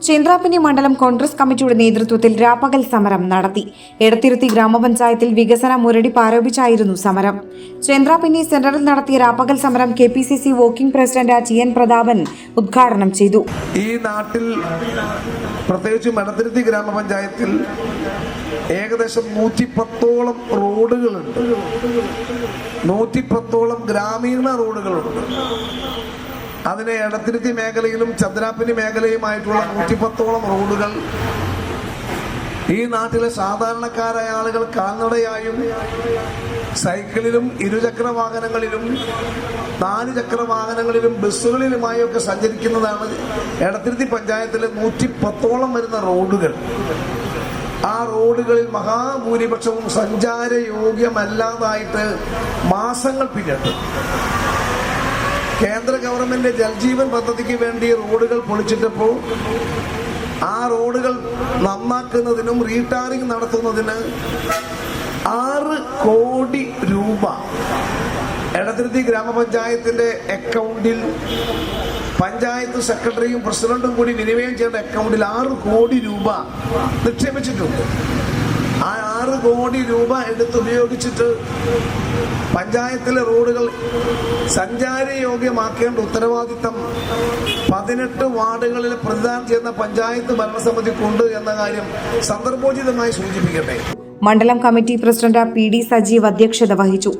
ചേന്ത്രാപിന്നി മണ്ഡലം കോൺഗ്രസ് കമ്മിറ്റിയുടെ നേതൃത്വത്തിൽ രാപ്പകൽ സമരം നടത്തി. എടത്തിരുത്തി ഗ്രാമപഞ്ചായത്തിൽ വികസന മുരടിപ്പ് ആരോപിച്ചായിരുന്നു സമരം. ചേന്ത്രാപിന്നി സെന്ററിൽ നടത്തിയ രാപ്പകൽ സമരം KPCC working president TN Prathapan ഉദ്ഘാടനം ചെയ്തു. ഈ നാട്ടിൽ പ്രത്യേകിച്ചും എടത്തിരുത്തി ഗ്രാമപഞ്ചായത്തിൽ ഏകദേശം 110ഓളം റോഡുകളുണ്ട്. 110ഓളം ഗ്രാമീണ റോഡുകളുണ്ട്. അതിന് എടത്തിരുത്തി മേഖലയിലും ചന്ദ്രാപിന്നി മേഖലയുമായിട്ടുള്ള 110ഓളം റോഡുകൾ ഈ നാട്ടിലെ സാധാരണക്കാരായ ആളുകൾ കാൽനടയായും സൈക്കിളിലും ഇരുചക്ര വാഹനങ്ങളിലും 4 ചക്ര വാഹനങ്ങളിലും ബസ്സുകളിലുമായൊക്കെ സഞ്ചരിക്കുന്നതാണ് എടത്തിരുത്തി പഞ്ചായത്തിലെ 110ഓളം വരുന്ന റോഡുകൾ. ആ റോഡുകളിൽ മഹാഭൂരിപക്ഷവും സഞ്ചാരയോഗ്യമല്ലാതായിട്ട് മാസങ്ങൾ പിന്നിട്ടു. കേന്ദ്ര ഗവൺമെന്റ് ജൽജീവൻ പദ്ധതിക്ക് വേണ്ടി റോഡുകൾ പൊളിച്ചിട്ടപ്പോൾ ആ റോഡുകൾ നന്നാക്കുന്നതിനും റീടാറിംഗ് നടത്തുന്നതിന് 6 കോടി രൂപ എടത്തിരുത്തി ഗ്രാമപഞ്ചായത്തിന്റെ അക്കൗണ്ടിൽ പഞ്ചായത്ത് സെക്രട്ടറിയും പ്രസിഡന്റും കൂടി വിനിമയം ചെയ്യേണ്ട അക്കൗണ്ടിൽ 6 കോടി രൂപ നിക്ഷേപിച്ചിട്ടുണ്ട്. ആ 6 കോടി രൂപ എടുത്തുപയോഗിച്ചിട്ട് പഞ്ചായത്തിലെ റോഡുകൾ സഞ്ചാരയോഗ്യമാക്കേണ്ട ഉത്തരവാദിത്തം 18 വാർഡുകളിൽ പ്രതിദാനം ചെയ്യുന്ന പഞ്ചായത്ത് ഭരണസമിതിക്കുണ്ട് എന്ന കാര്യം സന്ദർഭോചിതമായി സൂചിപ്പിക്കട്ടെ. മണ്ഡലം കമ്മിറ്റി പ്രസിഡന്റ് PD സജീവ് അധ്യക്ഷത വഹിച്ചു.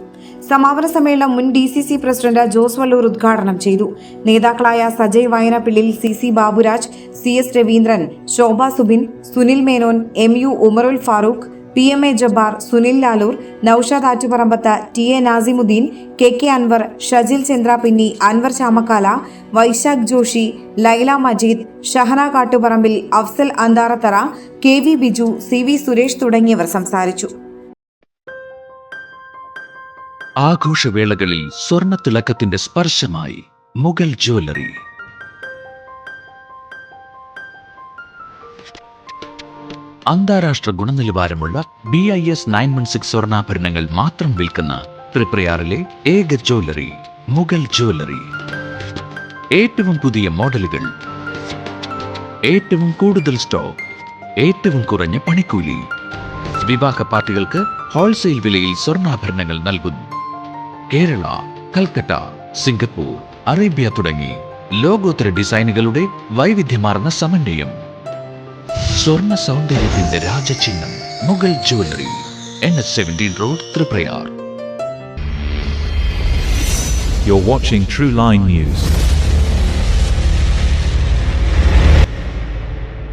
സമാപന സമ്മേളനം മുൻ DCC പ്രസിഡന്റ് ജോസ് വള്ളൂർ ഉദ്ഘാടനം ചെയ്തു. നേതാക്കളായ സജയ് വയനപ്പിള്ളിൽ, CC ബാബുരാജ്, CS രവീന്ദ്രൻ, ശോഭ സുബിൻ, സുനിൽ മേനോൻ, MU ഉമറുൽ Farooq, PMA Jabbar, Sunil Lalur, Naushad Attuparambath, TA Nasimuddin, KK Anwar, Shajil ചേന്ത്രാപിന്നി, Anwar Chamakkala, Vaishakh Joshi, Laila Majeed, Shahana Kattuparambil, Afsal Antharathara, KV Biju, CV Suresh തുടങ്ങിയവർ സംസാരിച്ചു. ആഘോഷവേളകളിൽ സ്വർണ്ണ തിളക്കത്തിന്റെ സ്പർശമായി മുഗൾ ജ്വല്ലറി. അന്താരാഷ്ട്ര ഗുണനിലവാരമുള്ള BIS 916 സ്വർണ്ണാഭരണങ്ങൾ മാത്രം വിൽക്കുന്ന തൃപ്രയാറിലെ ഏക ജ്വല്ലറി മുഗൾ ജ്വല്ലറി. ഏറ്റവും പുതിയ മോഡലുകൾ, ഏറ്റവും കൂടുതൽ സ്റ്റോക്ക്, ഏറ്റവും കുറഞ്ഞ പണിക്കൂലി. വിവാഹ പാർട്ടികൾക്ക് ഹോൾസെയിൽ വിലയിൽ സ്വർണ്ണാഭരണങ്ങൾ നൽകുന്നു. കേരള, കൽക്കട്ട, സിംഗപ്പൂർ, അറേബ്യ തുടങ്ങി ലോകോത്തര ഡിസൈനുകളുടെ വൈവിധ്യമാർന്ന സമന്വയം. സ്വർണ്ണ സൗന്ദര്യത്തിന്റെ രാജചിഹ്നം Mughal jewellery, NH17 road, Triprayar. You're watching True Line News.